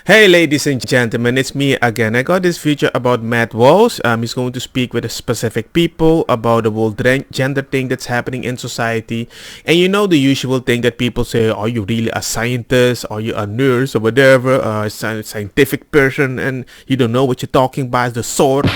Hey, ladies and gentlemen, it's me again. I got this feature about Matt Walsh. He's going to speak with a specific people about the whole gender thing that's happening in society. And you know the usual thing that people say, are you really a scientist? Are you a nurse or whatever? A scientific person and you don't know what you're talking about, the sword.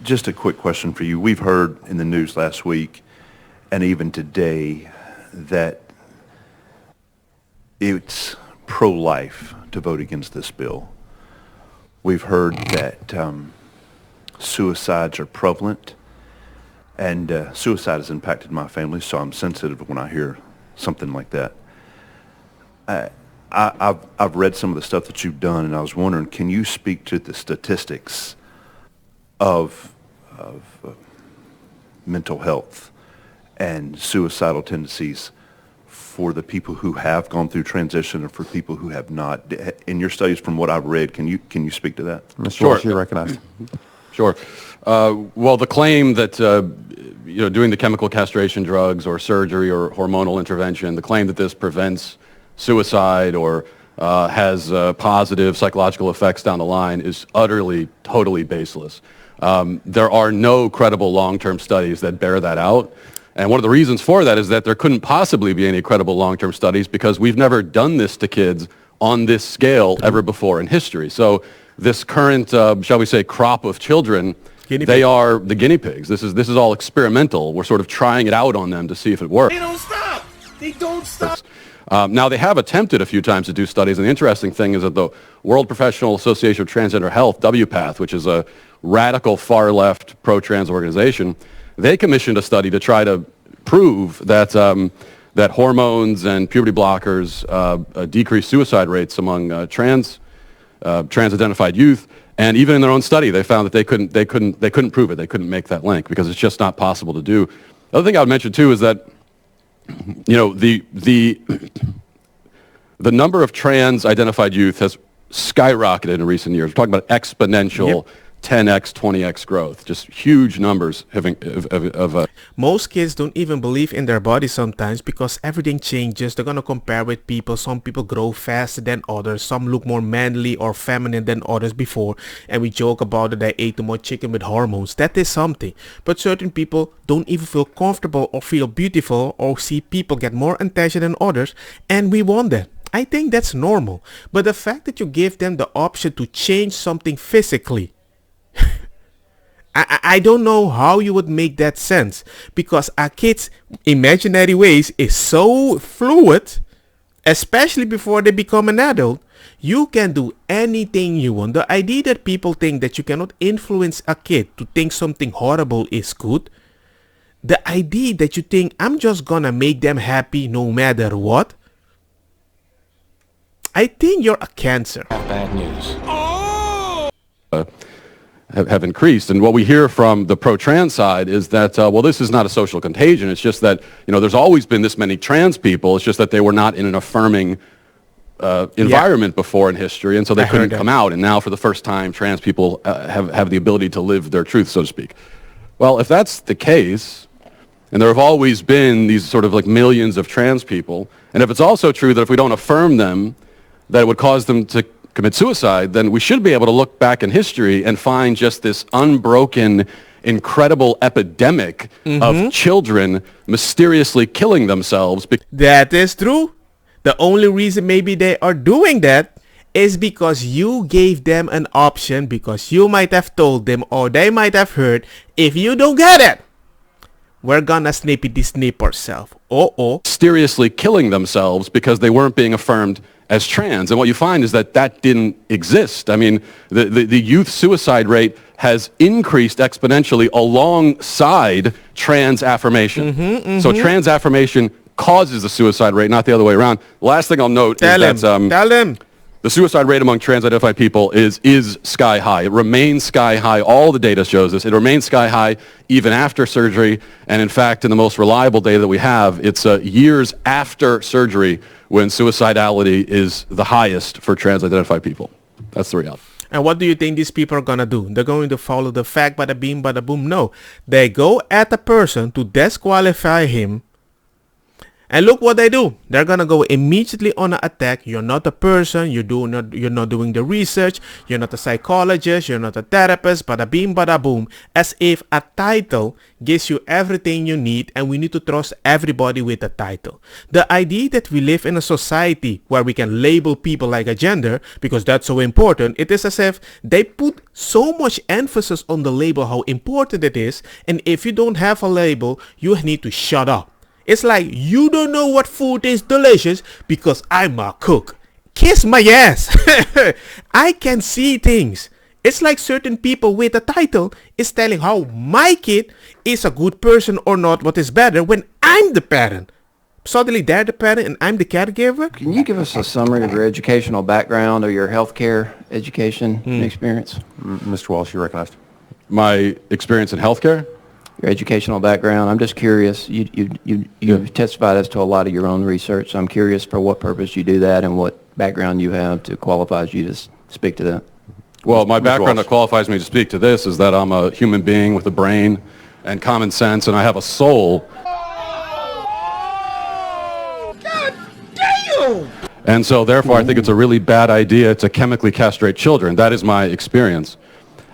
Just a quick question for you. We've heard in the news last week and even today that it's pro-life to vote against this bill. We've heard that suicides are prevalent, and suicide has impacted my family, so I'm sensitive when I hear something like that. I've read some of the stuff that you've done, and I was wondering, can you speak to the statistics of mental health and suicidal tendencies for the people who have gone through transition and for people who have not? In your studies, from what I've read, can you speak to that? Mr. Walsh, you're recognized. Sure. Well, the claim that doing the chemical castration drugs or surgery or hormonal intervention, the claim that this prevents suicide or has positive psychological effects down the line is utterly, totally baseless. There are no credible long-term studies that bear that out. And one of the reasons for that is that there couldn't possibly be any credible long-term studies because we've never done this to kids on this scale ever before in history. So this current, shall we say, crop of children, they are the guinea pigs. This is all experimental. We're sort of trying it out on them to see if it works. They don't stop. They don't stop. Now, they have attempted a few times to do studies, and the interesting thing is that the World Professional Association of Transgender Health, WPATH, which is a radical far-left pro-trans organization, they commissioned a study to try to prove that that hormones and puberty blockers decrease suicide rates among trans-identified youth. And even in their own study, they found that they couldn't prove it. They couldn't make that link because it's just not possible to do. The other thing I would mention too is that the number of trans-identified youth has skyrocketed in recent years. We're talking about exponential. Yep. 10x, 20x growth, just huge numbers Most kids don't even believe in their body sometimes because everything changes. They're going to compare with people. Some people grow faster than others. Some look more manly or feminine than others before. And we joke about it, they ate too much chicken with hormones. That is something. But certain people don't even feel comfortable or feel beautiful or see people get more attention than others. And we want that. I think that's normal. But the fact that you give them the option to change something physically, I don't know how you would make that sense because our kids' imaginary ways is so fluid, especially before they become an adult. You can do anything you want. The idea that people think that you cannot influence a kid to think something horrible is good. The idea that you think I'm just gonna make them happy no matter what. I think you're a cancer. Bad news. Have increased. And what we hear from the pro-trans side is that, well, this is not a social contagion. It's just that, there's always been this many trans people. It's just that they were not in an affirming environment before in history, and so they couldn't come out. And now, for the first time, trans people have the ability to live their truth, so to speak. Well, if that's the case, and there have always been these sort of like millions of trans people, and if it's also true that if we don't affirm them, that it would cause them to commit suicide, then we should be able to look back in history and find just this unbroken, incredible epidemic of children mysteriously killing themselves. That is true. The only reason maybe they are doing that is because you gave them an option, because you might have told them or they might have heard, if you don't get it, we're gonna snippety-snip ourselves. Mysteriously killing themselves because they weren't being affirmed as trans. And what you find is that didn't exist. I mean, the youth suicide rate has increased exponentially alongside trans affirmation. So trans affirmation causes the suicide rate, not the other way around. The last thing I'll note is that tell him. The suicide rate among trans-identified people is sky high. It remains sky high. All the data shows this. It remains sky high even after surgery. And in fact, in the most reliable data that we have, it's years after surgery when suicidality is the highest for trans-identified people. That's the reality. And what do you think these people are going to do? They're going to follow the fact, bada bing, bada boom? No. They go at a person to disqualify him And look what they do. They're gonna go immediately on an attack. You're not a person. You're not doing the research. You're not a psychologist. You're not a therapist. Bada bing, bada boom. As if a title gives you everything you need, and we need to trust everybody with a title. The idea that we live in a society where we can label people like a gender because that's so important. It is as if they put so much emphasis on the label, how important it is, and if you don't have a label, you need to shut up. It's like you don't know what food is delicious because I'm a cook. Kiss my ass. I can see things. It's like certain people with a title is telling how my kid is a good person or not, what is better, when I'm the parent. Suddenly they're the parent and I'm the caregiver. Can you give us a summary of your educational background or your healthcare education experience? Mr. Walsh, you're recognized. My experience in healthcare? Your educational background. I'm just curious. You've testified as to a lot of your own research. So I'm curious for what purpose you do that and what background you have to qualify you to speak to that. Well, my background Walsh. that qualifies me to speak to this is that I'm a human being with a brain and common sense, and I have a soul. God damn! And so, therefore, I think it's a really bad idea to chemically castrate children. That is my experience.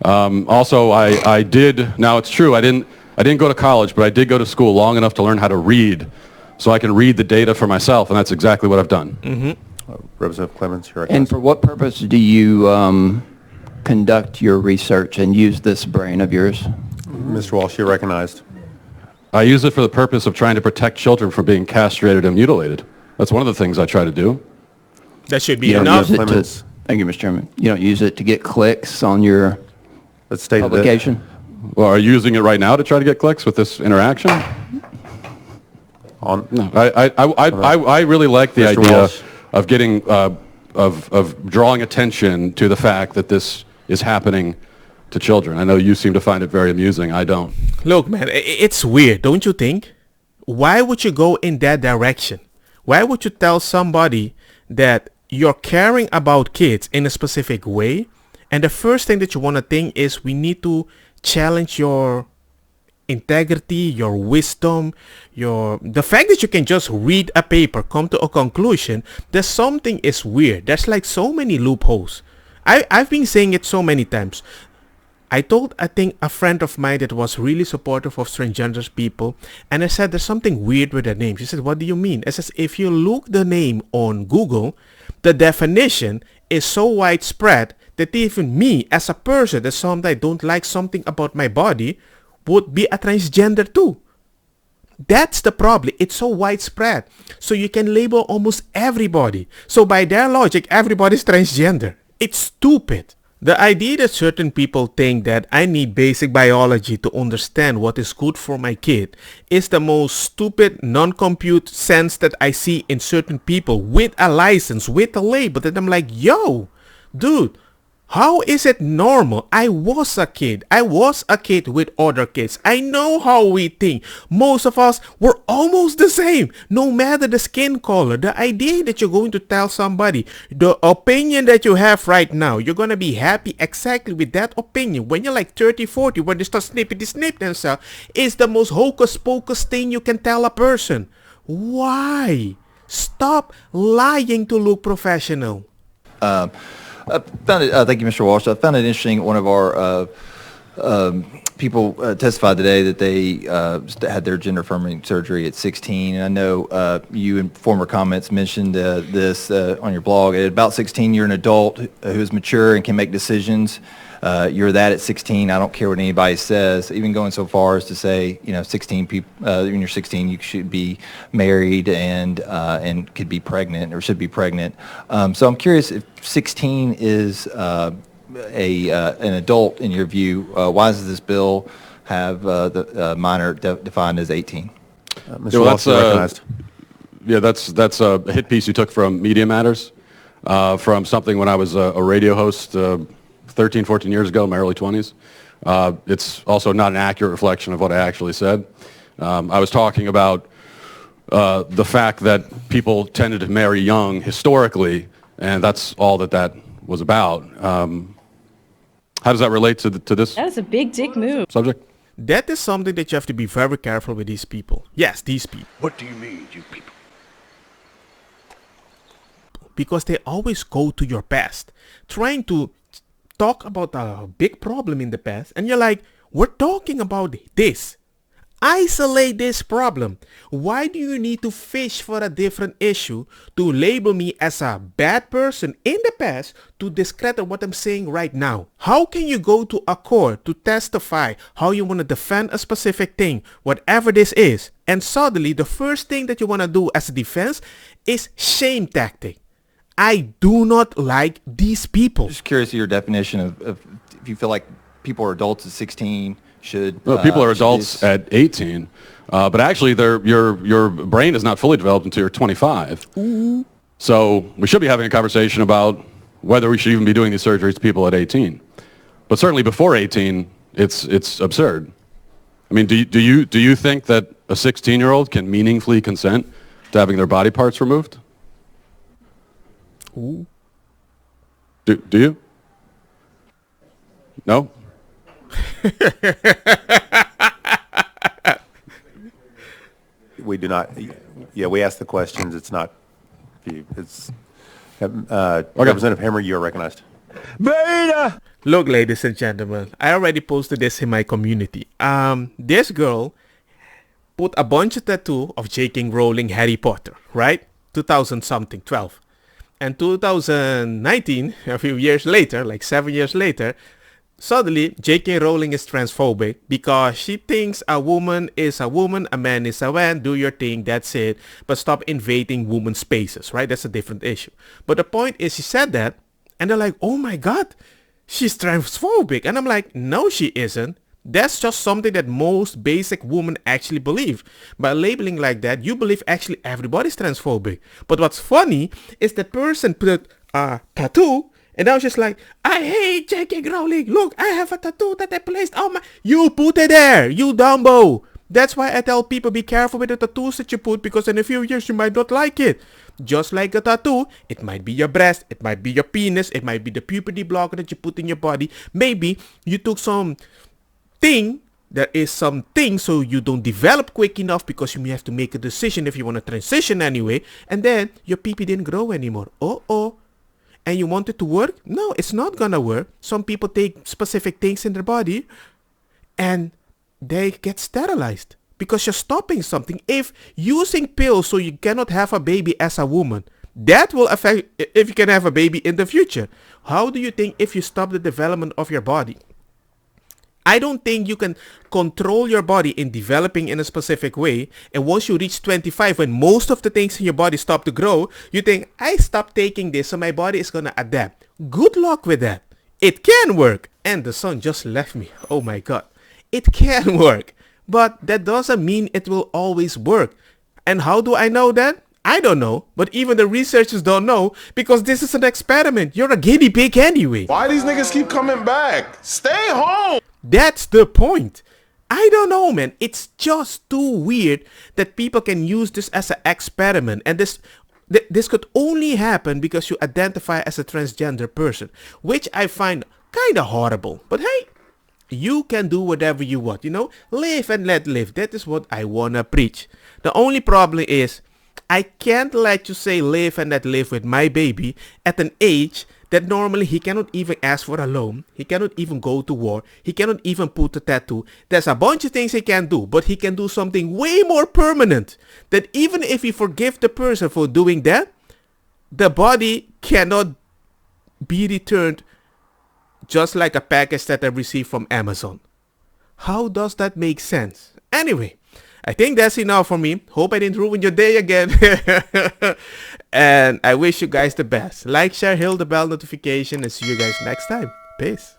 Also, I did. Now, it's true. I didn't go to college, but I did go to school long enough to learn how to read, so I can read the data for myself, and that's exactly what I've done. Representative Clemens, you're And recognized. for what purpose do you conduct your research and use this brain of yours? Mr. Walsh, you're recognized. I use it for the purpose of trying to protect children from being castrated and mutilated. That's one of the things I try to do. That should be You don't enough. use it Clemens. to, thank you, Mr. Chairman. You don't use it to get clicks on your Let's state that. publication? Well, are you using it right now to try to get clicks with this interaction? On, No, I really like the Mr. idea Walsh. of getting of drawing attention to the fact that this is happening to children. I know you seem to find it very amusing. I don't. Look, man, it's weird, don't you think? Why would you go in that direction? Why would you tell somebody that you're caring about kids in a specific way, and the first thing that you want to think is we need to challenge your integrity, your wisdom, the fact that you can just read a paper, come to a conclusion that something is weird. There's like so many loopholes. I've been saying it so many times. I think a friend of mine that was really supportive of transgender people, and I said there's something weird with the name. She said, what do you mean? I says, if you look the name on Google, the definition is so widespread that even me as a person that sometimes don't like something about my body would be a transgender too. That's the problem. It's so widespread. So you can label almost everybody. So by their logic, everybody's transgender. It's stupid. The idea that certain people think that I need basic biology to understand what is good for my kid is the most stupid non-compute sense that I see in certain people with a license, with a label, that I'm like, yo, dude, how is it normal? I was a kid. I was a kid with other kids. I know how we think. Most of us were almost the same, no matter the skin color. The idea that you're going to tell somebody the opinion that you have right now, you're going to be happy exactly with that opinion. When you're like 30, 40, when they start snip themselves, is the most hocus pocus thing you can tell a person. Why? Stop lying to look professional. I found it, thank you, Mr. Walsh. I found it interesting. One of our people testified today that they had their gender affirming surgery at 16. And I know you in former comments mentioned this on your blog. At about 16, you're an adult who is mature and can make decisions. You're that at 16. I don't care what anybody says. Even going so far as to say, 16 people. When you're 16, you should be married and could be pregnant or should be pregnant. So I'm curious if 16 is an adult in your view. Why does this bill have the minor defined as 18? Mr. Yeah, well, Walsh, you're recognized. Yeah, that's a hit piece you took from Media Matters, from something when I was a radio host 13, 14 years ago, in my early 20s. It's also not an accurate reflection of what I actually said. I was talking about the fact that people tended to marry young historically, and that's all that was about. How does that relate to this That is a big dick move. subject? That is something that you have to be very careful with these people. Yes, these people. What do you mean, you people? because they always go to your past, trying to talk about a big problem in the past, and you're like, we're talking about this. Isolate this problem. Why do you need to fish for a different issue to label me as a bad person in the past to discredit what I'm saying right now? How can you go to a court to testify how you want to defend a specific thing, whatever this is, and suddenly the first thing that you want to do as a defense is shame tactic? I do not like these people. Just curious of your definition of if you feel like people are adults at 16 should. Well, people are should adults do- at 18, but actually your brain is not fully developed until you're 25. Ooh. So we should be having a conversation about whether we should even be doing these surgeries to people at 18. But certainly before 18, it's absurd. I mean, do you think that a 16-year-old can meaningfully consent to having their body parts removed? Ooh. Do you? No? We do not, yeah, we ask the questions. It's not, it's, Representative Hammer, you are recognized. Look, ladies and gentlemen, I already posted this in my community. This girl put a bunch of tattoo of J.K. Rowling Harry Potter, right? 2000 something, 12. And 2019, a few years later, like 7 years later, suddenly J.K. Rowling is transphobic because she thinks a woman is a woman, a man is a man, do your thing, that's it. But stop invading women's spaces, right? That's a different issue. But the point is she said that and they're like, oh my God, she's transphobic. And I'm like, no, she isn't. That's just something that most basic women actually believe. By labeling like that, you believe actually everybody's transphobic. But what's funny is that person put a tattoo and I was just like, I hate J.K. Rowling. Look, I have a tattoo that I placed on my... You put it there, you dumbo. That's why I tell people be careful with the tattoos that you put because in a few years you might not like it. Just like a tattoo, it might be your breast, it might be your penis, it might be the puberty blocker that you put in your body. Maybe you took some... there is something so you don't develop quick enough because you may have to make a decision if you want to transition anyway, and then your pee didn't grow anymore. And you want it to work? No, it's not gonna work. Some people take specific things in their body and they get sterilized because you're stopping something. If using pills so you cannot have a baby as a woman, that will affect if you can have a baby in the future. How do you think if you stop the development of your body? I don't think you can control your body in developing in a specific way. And once you reach 25, when most of the things in your body stop to grow, you think, I stopped taking this, so my body is going to adapt. Good luck with that. It can work. And the sun just left me. Oh my God. It can work. But that doesn't mean it will always work. And how do I know that? I don't know, but even the researchers don't know because this is an experiment. You're a guinea pig anyway. Why these niggas keep coming back? Stay home! That's the point. I don't know, man. It's just too weird that people can use this as an experiment. And this could only happen because you identify as a transgender person, which I find kind of horrible. But hey, you can do whatever you want, Live and let live. That is what I want to preach. The only problem is I can't let you say live and let live with my baby at an age that normally he cannot even ask for a loan. He cannot even go to war. He cannot even put a tattoo. There's a bunch of things he can do, but he can do something way more permanent. That even if you forgive the person for doing that, the body cannot be returned just like a package that I received from Amazon. How does that make sense? Anyway, I think that's enough for me. Hope I didn't ruin your day again. And I wish you guys the best. Like, share, hit the bell notification, and see you guys next time. Peace.